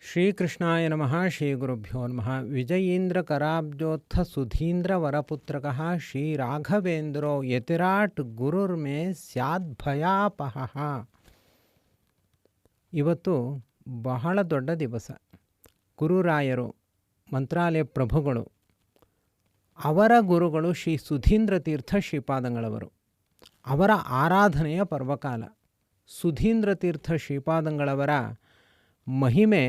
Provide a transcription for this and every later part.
ಶ್ರೀಕೃಷ್ಣಾಯ ನಮಃ ಶ್ರೀ ಗುರುಭ್ಯೋ ನಮಃ. ವಿಜಯೀಂದ್ರ ಕರಾಬ್ಜೋತ್ಥ ಸುಧೀಂದ್ರ ವರಪುತ್ರಕಃ ಶ್ರೀ ರಾಘವೇಂದ್ರೋ ಯತಿರಾಟ್ ಗುರುರ್ಮೇ ಸ್ಯಾದ್ಭಯಾಪಹಃ. ಇವತ್ತು ಬಹಳ ದೊಡ್ಡ ದಿವಸ. ಗುರುರಾಯರು ಮಂತ್ರಾಲಯ ಪ್ರಭುಗಳು, ಅವರ ಗುರುಗಳು ಶ್ರೀ ಸುಧೀಂದ್ರ ತೀರ್ಥ ಶ್ರೀಪಾದಂಗಳವರು. ಅವರ ಆರಾಧನೆಯ ಪರ್ವಕಾಲ. ಸುಧೀಂದ್ರ ತೀರ್ಥ ಶ್ರೀಪಾದಂಗಳವರ ಮಹಿಮೆ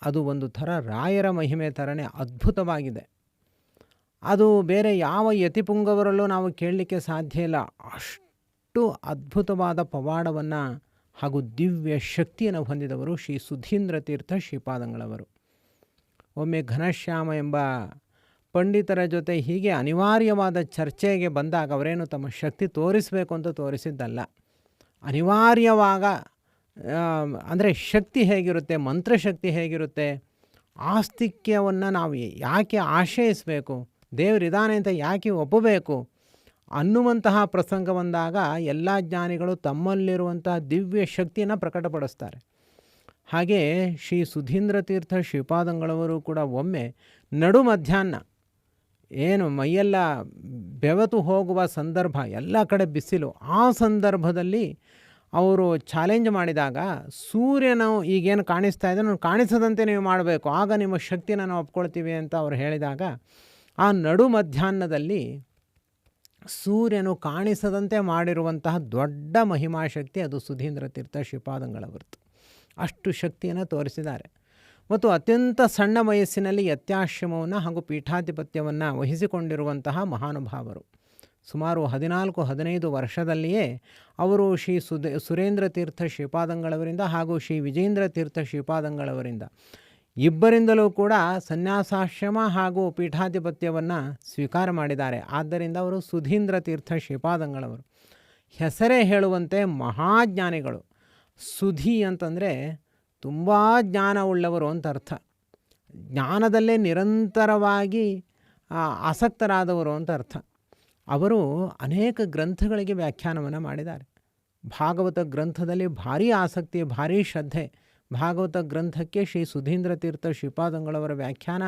ಅದು ಒಂದು ಥರ ರಾಯರ ಮಹಿಮೆ ಥರನೇ ಅದ್ಭುತವಾಗಿದೆ. ಅದು ಬೇರೆ ಯಾವ ಯತಿಪುಂಗವರಲ್ಲೂ ನಾವು ಕೇಳಲಿಕ್ಕೆ ಸಾಧ್ಯ ಇಲ್ಲ. ಅಷ್ಟು ಅದ್ಭುತವಾದ ಪವಾಡವನ್ನು ಹಾಗೂ ದಿವ್ಯ ಶಕ್ತಿಯನ್ನು ಹೊಂದಿದವರು ಶ್ರೀ ಸುಧೀಂದ್ರ ತೀರ್ಥ ಶ್ರೀಪಾದಂಗಳವರು. ಒಮ್ಮೆ ಘನಶ್ಯಾಮ ಎಂಬ ಪಂಡಿತರ ಜೊತೆ ಹೀಗೆ ಅನಿವಾರ್ಯವಾದ ಚರ್ಚೆಗೆ ಬಂದಾಗ ಅವರೇನು ತಮ್ಮ ಶಕ್ತಿ ತೋರಿಸಬೇಕು ಅಂತ ತೋರಿಸಿದ್ದಲ್ಲ. ಅನಿವಾರ್ಯವಾಗ ಅಂದರೆ ಶಕ್ತಿ ಹೇಗಿರುತ್ತೆ, ಮಂತ್ರಶಕ್ತಿ ಹೇಗಿರುತ್ತೆ, ಆಸ್ತಿಕ್ಯವನ್ನು ನಾವು ಯಾಕೆ ಆಶ್ರಯಿಸಬೇಕು, ದೇವರಿದ್ದಾನೆ ಅಂತ ಯಾಕೆ ಒಪ್ಪಬೇಕು ಅನ್ನುವಂತಹ ಪ್ರಸಂಗ ಬಂದಾಗ ಎಲ್ಲ ಜ್ಞಾನಿಗಳು ತಮ್ಮಲ್ಲಿರುವಂತಹ ದಿವ್ಯ ಶಕ್ತಿಯನ್ನು ಪ್ರಕಟಪಡಿಸ್ತಾರೆ. ಹಾಗೆ ಶ್ರೀ ಸುಧೀಂದ್ರ ತೀರ್ಥ ಶ್ರೀಪಾದಂಗಳವರು ಕೂಡ ಒಮ್ಮೆ ನಡು ಮಧ್ಯಾಹ್ನ ಏನು ಮೈಯೆಲ್ಲ ಬೆವತು ಹೋಗುವ ಸಂದರ್ಭ, ಎಲ್ಲ ಕಡೆ ಬಿಸಿಲು, ಆ ಸಂದರ್ಭದಲ್ಲಿ ಅವರು ಚಾಲೆಂಜ್ ಮಾಡಿದಾಗ ಸೂರ್ಯನು ಈಗೇನು ಕಾಣಿಸ್ತಾ ಇದೆ ನಾನು ಕಾಣಿಸದಂತೆ ನೀವು ಮಾಡಬೇಕು, ಆಗ ನಿಮ್ಮ ಶಕ್ತಿನ ನಾವು ಒಪ್ಕೊಳ್ತೀವಿ ಅಂತ ಅವರು ಹೇಳಿದಾಗ ಆ ನಡು ಮಧ್ಯಾಹ್ನದಲ್ಲಿ ಸೂರ್ಯನು ಕಾಣಿಸದಂತೆ ಮಾಡಿರುವಂತಹ ದೊಡ್ಡ ಮಹಿಮಾಶಕ್ತಿ ಅದು ಸುಧೀಂದ್ರ ತೀರ್ಥ ಶ್ರೀಪಾದಂಗಳವರದ್ದು. ಅಷ್ಟು ಶಕ್ತಿಯನ್ನು ತೋರಿಸಿದ್ದಾರೆ. ಮತ್ತು ಅತ್ಯಂತ ಸಣ್ಣ ವಯಸ್ಸಿನಲ್ಲಿ ಯತ್ಯಾಶ್ರಮವನ್ನು ಹಾಗೂ ಪೀಠಾಧಿಪತ್ಯವನ್ನು ವಹಿಸಿಕೊಂಡಿರುವಂತಹ ಮಹಾನುಭಾವರು. ಸುಮಾರು 14-15 ವರ್ಷದಲ್ಲಿಯೇ ಅವರು ಶ್ರೀ ಸುರೇಂದ್ರ ತೀರ್ಥ ಶ್ರೀಪಾದಂಗಳವರಿಂದ ಹಾಗೂ ಶ್ರೀ ವಿಜೇಂದ್ರ ತೀರ್ಥ ಶ್ರೀಪಾದಂಗಳವರಿಂದ ಇಬ್ಬರಿಂದಲೂ ಕೂಡ ಸನ್ಯಾಸಾಶ್ರಮ ಹಾಗೂ ಪೀಠಾಧಿಪತ್ಯವನ್ನು ಸ್ವೀಕಾರ ಮಾಡಿದ್ದಾರೆ. ಆದ್ದರಿಂದ ಅವರು ಸುಧೀಂದ್ರ ತೀರ್ಥ ಶ್ರೀಪಾದಂಗಳವರು. ಹೆಸರೇ ಹೇಳುವಂತೆ ಮಹಾಜ್ಞಾನಿಗಳು. ಸುಧಿ ಅಂತಂದರೆ ತುಂಬ ಜ್ಞಾನವುಳ್ಳವರು ಅಂತ ಅರ್ಥ. ಜ್ಞಾನದಲ್ಲೇ ನಿರಂತರವಾಗಿ ಆಸಕ್ತರಾದವರು ಅಂತ ಅರ್ಥ. ಅವರು ಅನೇಕ ಗ್ರಂಥಗಳಿಗೆ ವ್ಯಾಖ್ಯಾನವನ್ನು ಮಾಡಿದ್ದಾರೆ. ಭಾಗವತ ಗ್ರಂಥದಲ್ಲಿ ಭಾರೀ ಆಸಕ್ತಿ, ಭಾರೀ ಶ್ರದ್ಧೆ. ಭಾಗವತ ಗ್ರಂಥಕ್ಕೆ ಶ್ರೀ ಸುಧೀಂದ್ರ ತೀರ್ಥ ಶ್ರೀಪಾದಂಗಳವರ ವ್ಯಾಖ್ಯಾನ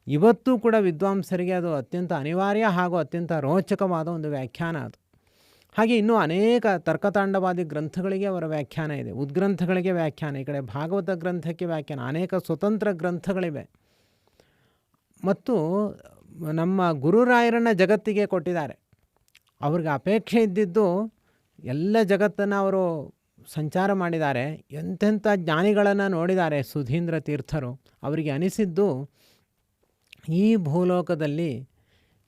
ಇವತ್ತೂ ಕೂಡ ವಿದ್ವಾಂಸರಿಗೆ ಅದು ಅತ್ಯಂತ ಅನಿವಾರ್ಯ ಹಾಗೂ ಅತ್ಯಂತ ರೋಚಕವಾದ ಒಂದು ವ್ಯಾಖ್ಯಾನ ಅದು. ಹಾಗೆ ಇನ್ನೂ ಅನೇಕ ತರ್ಕತಾಂಡವಾದಿ ಗ್ರಂಥಗಳಿಗೆ ಅವರ ವ್ಯಾಖ್ಯಾನ ಇದೆ. ಉದ್ಗ್ರಂಥಗಳಿಗೆ ವ್ಯಾಖ್ಯಾನ, ಈ ಕಡೆ ಭಾಗವತ ಗ್ರಂಥಕ್ಕೆ ವ್ಯಾಖ್ಯಾನ, ಅನೇಕ ಸ್ವತಂತ್ರ ಗ್ರಂಥಗಳಿವೆ. ಮತ್ತು ನಮ್ಮ ಗುರುರಾಯರನ್ನು ಜಗತ್ತಿಗೆ ಕೊಟ್ಟಿದ್ದಾರೆ. ಅವ್ರಿಗೆ ಅಪೇಕ್ಷೆ ಇದ್ದಿದ್ದು ಎಲ್ಲ ಜಗತ್ತನ್ನು ಅವರು ಸಂಚಾರ ಮಾಡಿದ್ದಾರೆ. ಎಂತೆಂಥ ಜ್ಞಾನಿಗಳನ್ನು ನೋಡಿದ್ದಾರೆ ಸುಧೀಂದ್ರ ತೀರ್ಥರು. ಅವರಿಗೆ ಅನಿಸಿದ್ದು ಈ ಭೂಲೋಕದಲ್ಲಿ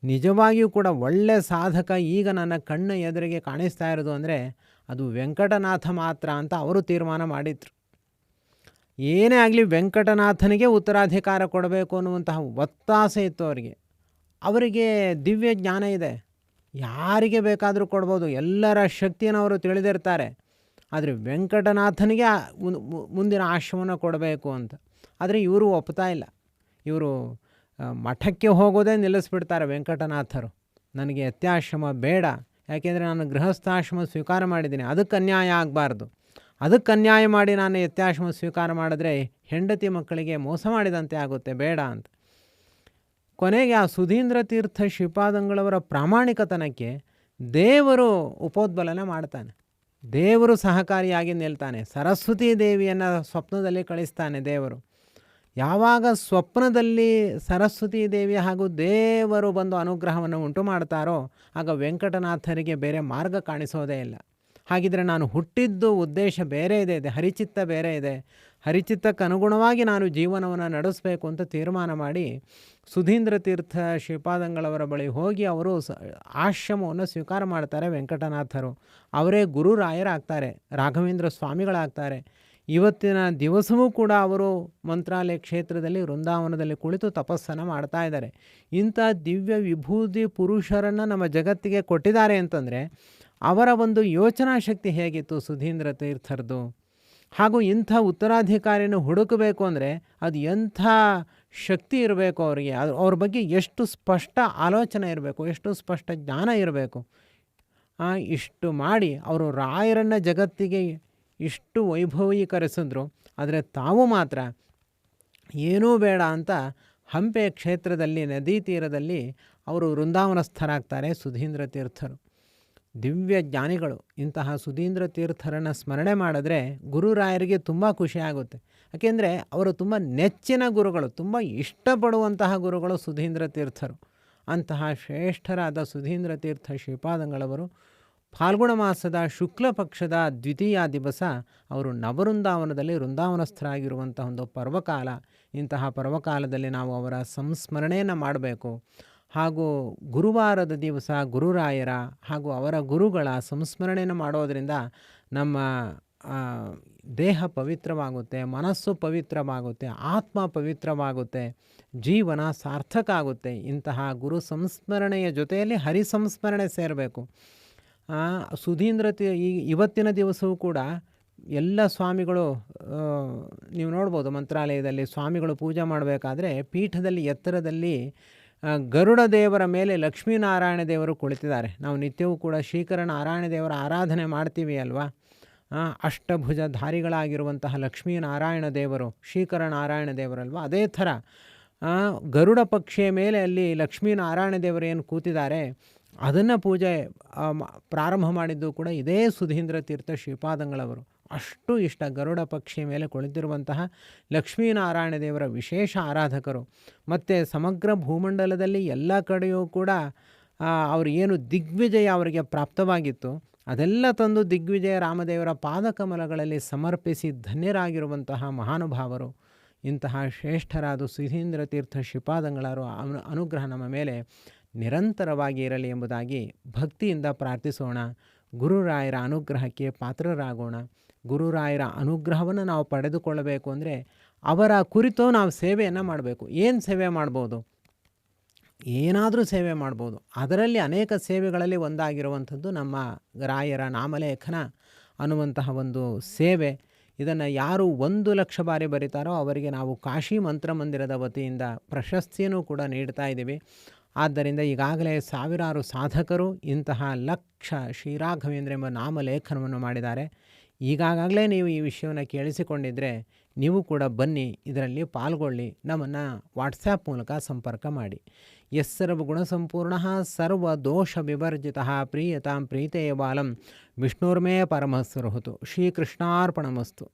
ನಿಜವಾಗಿಯೂ ಕೂಡ ಒಳ್ಳೆಯ ಸಾಧಕ ಈಗ ನನ್ನ ಕಣ್ಣ ಎದುರಿಗೆ ಕಾಣಿಸ್ತಾ ಇರೋದು ಅಂದರೆ ಅದು ವೆಂಕಟನಾಥ ಮಾತ್ರ ಅಂತ ಅವರು ತೀರ್ಮಾನ ಮಾಡಿದರು. ಏನೇ ಆಗಲಿ ವೆಂಕಟನಾಥನಿಗೆ ಉತ್ತರಾಧಿಕಾರ ಕೊಡಬೇಕು ಅನ್ನುವಂತಹ ಒತ್ತಾಸೆ ಇತ್ತು ಅವರಿಗೆ. ಅವರಿಗೆ ದಿವ್ಯ ಜ್ಞಾನ ಇದೆ, ಯಾರಿಗೆ ಬೇಕಾದರೂ ಕೊಡ್ಬೋದು, ಎಲ್ಲರ ಶಕ್ತಿಯನ್ನು ಅವರು ತಿಳಿದಿರ್ತಾರೆ. ಆದರೆ ವೆಂಕಟನಾಥನಿಗೆ ಮುಂದಿನ ಆಶ್ರಮವನ್ನು ಕೊಡಬೇಕು ಅಂತ. ಆದರೆ ಇವರು ಒಪ್ತಾ ಇಲ್ಲ. ಇವರು ಮಠಕ್ಕೆ ಹೋಗೋದೇ ನಿಲ್ಲಿಸ್ಬಿಡ್ತಾರೆ ವೆಂಕಟನಾಥರು. ನನಗೆ ಯತ್ಯಾಶ್ರಮ ಬೇಡ, ಯಾಕೆಂದರೆ ನಾನು ಗೃಹಸ್ಥಾಶ್ರಮ ಸ್ವೀಕಾರ ಮಾಡಿದ್ದೀನಿ, ಅದಕ್ಕೆ ಅನ್ಯಾಯ ಆಗಬಾರ್ದು. ಅದಕ್ಕೆ ಅನ್ಯಾಯ ಮಾಡಿ ನಾನು ಯತ್ಯಾಶ್ರಮ ಸ್ವೀಕಾರ ಮಾಡಿದ್ರೆ ಹೆಂಡತಿ ಮಕ್ಕಳಿಗೆ ಮೋಸ ಮಾಡಿದಂತೆ ಆಗುತ್ತೆ, ಬೇಡ ಅಂತ. ಕೊನೆಗೆ ಆ ಸುಧೀಂದ್ರ ತೀರ್ಥ ಶ್ರೀಪಾದಂಗಳವರ ಪ್ರಾಮಾಣಿಕತನಕ್ಕೆ ದೇವರು ಉಪೋದ್ಬಲನೆ ಮಾಡ್ತಾನೆ. ದೇವರು ಸಹಕಾರಿಯಾಗಿ ನಿಲ್ತಾನೆ. ಸರಸ್ವತೀ ದೇವಿಯನ್ನು ಸ್ವಪ್ನದಲ್ಲಿ ಕಳಿಸ್ತಾನೆ ದೇವರು. ಯಾವಾಗ ಸ್ವಪ್ನದಲ್ಲಿ ಸರಸ್ವತೀ ದೇವಿ ಹಾಗೂ ದೇವರು ಬಂದು ಅನುಗ್ರಹವನ್ನು ಉಂಟು ಮಾಡ್ತಾರೋ ಆಗ ವೆಂಕಟನಾಥರಿಗೆ ಬೇರೆ ಮಾರ್ಗ ಕಾಣಿಸೋದೇ ಇಲ್ಲ. ಹಾಗಿದ್ರೆ ನಾನು ಹುಟ್ಟಿದ್ದು ಉದ್ದೇಶ ಬೇರೆ ಇದೆ, ಹರಿಚಿತ್ತ ಬೇರೆ ಇದೆ, ಹರಿಚಿತ್ತಕ್ಕೆ ಅನುಗುಣವಾಗಿ ನಾನು ಜೀವನವನ್ನು ನಡೆಸಬೇಕು ಅಂತ ತೀರ್ಮಾನ ಮಾಡಿ ಸುಧೀಂದ್ರ ತೀರ್ಥ ಶ್ರೀಪಾದಂಗಳವರ ಬಳಿ ಹೋಗಿ ಅವರು ಆಶ್ರಮವನ್ನು ಸ್ವೀಕಾರ ಮಾಡ್ತಾರೆ. ವೆಂಕಟನಾಥರು ಅವರೇ ಗುರುರಾಯರಾಗ್ತಾರೆ, ರಾಘವೇಂದ್ರ ಸ್ವಾಮಿಗಳಾಗ್ತಾರೆ. ಇವತ್ತಿನ ದಿವಸವೂ ಕೂಡ ಅವರು ಮಂತ್ರಾಲಯ ಕ್ಷೇತ್ರದಲ್ಲಿ ವೃಂದಾವನದಲ್ಲಿ ಕುಳಿತು ತಪಸ್ಸನ್ನು ಮಾಡ್ತಾ ಇದ್ದಾರೆ. ಇಂಥ ದಿವ್ಯ ವಿಭೂತಿ ಪುರುಷರನ್ನು ನಮ್ಮ ಜಗತ್ತಿಗೆ ಕೊಟ್ಟಿದ್ದಾರೆ ಅಂತಂದರೆ ಅವರ ಒಂದು ಯೋಚನಾ ಶಕ್ತಿ ಹೇಗಿತ್ತು ಸುಧೀಂದ್ರ ತೀರ್ಥರದು. ಹಾಗೂ ಇಂಥ ಉತ್ತರಾಧಿಕಾರಿಯನ್ನು ಹುಡುಕಬೇಕು ಅಂದರೆ ಅದು ಎಂಥ ಶಕ್ತಿ ಇರಬೇಕು ಅವರಿಗೆ, ಅವ್ರ ಬಗ್ಗೆ ಎಷ್ಟು ಸ್ಪಷ್ಟ ಆಲೋಚನೆ ಇರಬೇಕು, ಎಷ್ಟು ಸ್ಪಷ್ಟ ಜ್ಞಾನ ಇರಬೇಕು. ಇಷ್ಟು ಮಾಡಿ ಅವರು ರಾಯರನ್ನು ಜಗತ್ತಿಗೆ ಇಷ್ಟು ವೈಭವೀಕರಿಸಿದ್ರು. ಆದರೆ ತಾವು ಮಾತ್ರ ಏನೂ ಬೇಡ ಅಂತ ಹಂಪೆ ಕ್ಷೇತ್ರದಲ್ಲಿ ನದಿ ತೀರದಲ್ಲಿ ಅವರು ವೃಂದಾವನಸ್ಥರಾಗ್ತಾರೆ ಸುಧೀಂದ್ರ ತೀರ್ಥರು. ದಿವ್ಯ ಜ್ಞಾನಿಗಳು. ಇಂತಹ ಸುಧೀಂದ್ರ ತೀರ್ಥರನ್ನು ಸ್ಮರಣೆ ಮಾಡಿದ್ರೆ ಗುರುರಾಯರಿಗೆ ತುಂಬ ಖುಷಿಯಾಗುತ್ತೆ. ಯಾಕೆಂದರೆ ಅವರು ತುಂಬ ನೆಚ್ಚಿನ ಗುರುಗಳು, ತುಂಬ ಇಷ್ಟಪಡುವಂತಹ ಗುರುಗಳು ಸುಧೀಂದ್ರ ತೀರ್ಥರು. ಅಂತಹ ಶ್ರೇಷ್ಠರಾದ ಸುಧೀಂದ್ರ ತೀರ್ಥ ಶ್ರೀಪಾದಂಗಳವರು ಫಾಲ್ಗುಣ ಮಾಸದ ಶುಕ್ಲ ಪಕ್ಷದ ದ್ವಿತೀಯ ದಿವಸ ಅವರು ನವವೃಂದಾವನದಲ್ಲಿ ವೃಂದಾವನಸ್ಥರಾಗಿರುವಂಥ ಒಂದು ಪರ್ವಕಾಲ. ಇಂತಹ ಪರ್ವಕಾಲದಲ್ಲಿ ನಾವು ಅವರ ಸಂಸ್ಮರಣೆಯನ್ನು ಮಾಡಬೇಕು. ಹಾಗೂ ಗುರುವಾರದ ದಿವಸ ಗುರುರಾಯರ ಹಾಗೂ ಅವರ ಗುರುಗಳ ಸಂಸ್ಮರಣೆಯನ್ನು ಮಾಡೋದರಿಂದ ನಮ್ಮ ದೇಹ ಪವಿತ್ರವಾಗುತ್ತೆ, ಮನಸ್ಸು ಪವಿತ್ರವಾಗುತ್ತೆ, ಆತ್ಮ ಪವಿತ್ರವಾಗುತ್ತೆ, ಜೀವನ ಸಾರ್ಥಕ ಆಗುತ್ತೆ. ಇಂತಹ ಗುರು ಸಂಸ್ಮರಣೆಯ ಜೊತೆಯಲ್ಲಿ ಹರಿ ಸಂಸ್ಮರಣೆ ಸೇರಬೇಕು. ಸುಧೀಂದ್ರ ಇವತ್ತಿನ ದಿವಸವೂ ಕೂಡ ಎಲ್ಲ ಸ್ವಾಮಿಗಳು ನೀವು ನೋಡ್ಬೋದು, ಮಂತ್ರಾಲಯದಲ್ಲಿ ಸ್ವಾಮಿಗಳು ಪೂಜೆ ಮಾಡಬೇಕಾದ್ರೆ ಪೀಠದಲ್ಲಿ ಎತ್ತರದಲ್ಲಿ ಗರುಡ ದೇವರ ಮೇಲೆ ಲಕ್ಷ್ಮೀನಾರಾಯಣ ದೇವರು ಕುಳಿತಿದ್ದಾರೆ. ನಾವು ನಿತ್ಯವೂ ಕೂಡ ಶ್ರೀಕರ ನಾರಾಯಣ ದೇವರ ಆರಾಧನೆ ಮಾಡ್ತೀವಿ ಅಲ್ವಾ. ಅಷ್ಟಭುಜಧಾರಿಗಳಾಗಿರುವಂತಹ ಲಕ್ಷ್ಮೀನಾರಾಯಣ ದೇವರು ಶ್ರೀಕರ ನಾರಾಯಣ ದೇವರಲ್ವ. ಅದೇ ಥರ ಗರುಡ ಪಕ್ಷಿಯ ಮೇಲೆ ಅಲ್ಲಿ ಲಕ್ಷ್ಮೀನಾರಾಯಣ ದೇವರು ಏನು ಕೂತಿದ್ದಾರೆ, ಅದನ್ನು ಪೂಜೆ ಪ್ರಾರಂಭ ಮಾಡಿದ್ದು ಕೂಡ ಇದೇ ಸುಧೀಂದ್ರ ತೀರ್ಥ ಶ್ರೀಪಾದಂಗಳವರು. ಅಷ್ಟು ಇಷ್ಟ ಗರುಡ ಪಕ್ಷಿಯ ಮೇಲೆ ಕುಳಿತಿರುವಂತಹ ಲಕ್ಷ್ಮೀನಾರಾಯಣ ದೇವರ ವಿಶೇಷ ಆರಾಧಕರು. ಮತ್ತು ಸಮಗ್ರ ಭೂಮಂಡಲದಲ್ಲಿ ಎಲ್ಲ ಕಡೆಯೂ ಕೂಡ ಅವರು ಏನು ದಿಗ್ವಿಜಯ ಅವರಿಗೆ ಪ್ರಾಪ್ತವಾಗಿತ್ತು ಅದೆಲ್ಲ ತಂದು ದಿಗ್ವಿಜಯ ರಾಮದೇವರ ಪಾದಕಮಲಗಳಲ್ಲಿ ಸಮರ್ಪಿಸಿ ಧನ್ಯರಾಗಿರುವಂತಹ ಮಹಾನುಭಾವರು. ಇಂತಹ ಶ್ರೇಷ್ಠರಾದ ಸುಧೀಂದ್ರ ತೀರ್ಥ ಶ್ರೀಪಾದಂಗಳರು ಅನುಗ್ರಹ ನಮ್ಮ ಮೇಲೆ ನಿರಂತರವಾಗಿ ಇರಲಿ ಎಂಬುದಾಗಿ ಭಕ್ತಿಯಿಂದ ಪ್ರಾರ್ಥಿಸೋಣ. ಗುರುರಾಯರ ಅನುಗ್ರಹಕ್ಕೆ ಪಾತ್ರರಾಗೋಣ. ಗುರುರಾಯರ ಅನುಗ್ರಹವನ್ನು ನಾವು ಪಡೆದುಕೊಳ್ಳಬೇಕು ಅಂದರೆ ಅವರ ಕುರಿತು ನಾವು ಸೇವೆಯನ್ನು ಮಾಡಬೇಕು. ಏನು ಸೇವೆ ಮಾಡ್ಬೋದು? ಏನಾದರೂ ಸೇವೆ ಮಾಡ್ಬೋದು. ಅದರಲ್ಲಿ ಅನೇಕ ಸೇವೆಗಳಲ್ಲಿ ಒಂದಾಗಿರುವಂಥದ್ದು ನಮ್ಮ ರಾಯರ ನಾಮಲೇಖನ ಅನ್ನುವಂತಹ ಒಂದು ಸೇವೆ. ಇದನ್ನು ಯಾರು 1,00,000 ಬಾರಿ ಬರೀತಾರೋ ಅವರಿಗೆ ನಾವು ಕಾಶಿ ಮಂತ್ರ ಮಂದಿರದ ವತಿಯಿಂದ ಪ್ರಶಸ್ತಿಯನ್ನು ಕೂಡ ನೀಡ್ತಾ ಇದ್ದೀವಿ. ಆದ್ದರಿಂದ ಈಗಾಗಲೇ ಸಾವಿರಾರು ಸಾಧಕರು ಇಂತಹ ಲಕ್ಷ ಶ್ರೀರಾಘವೇಂದ್ರ ಎಂಬ ನಾಮಲೇಖನವನ್ನು ಮಾಡಿದ್ದಾರೆ. ಈಗಾಗಲೇ ನೀವು ಈ ವಿಷಯವನ್ನು ಕೇಳಿಸಿಕೊಂಡಿದ್ದರೆ ನೀವು ಕೂಡ ಬನ್ನಿ, ಇದರಲ್ಲಿ ಪಾಲ್ಗೊಳ್ಳಿ. ನಮ್ಮನ್ನು ವಾಟ್ಸ್ಯಾಪ್ ಮೂಲಕ ಸಂಪರ್ಕ ಮಾಡಿ. ಸರ್ವಗುಣಸಂಪೂರ್ಣ ಸರ್ವದೋಷ ವಿವರ್ಜಿತ ಪ್ರೀಯತಾಂ ಪ್ರೀತೇ ಬಾಲಂ ವಿಷ್ಣುರ್ಮೇ ಪರಮಸ್ವರುಹುತು. ಶ್ರೀಕೃಷ್ಣಾರ್ಪಣಮಸ್ತು.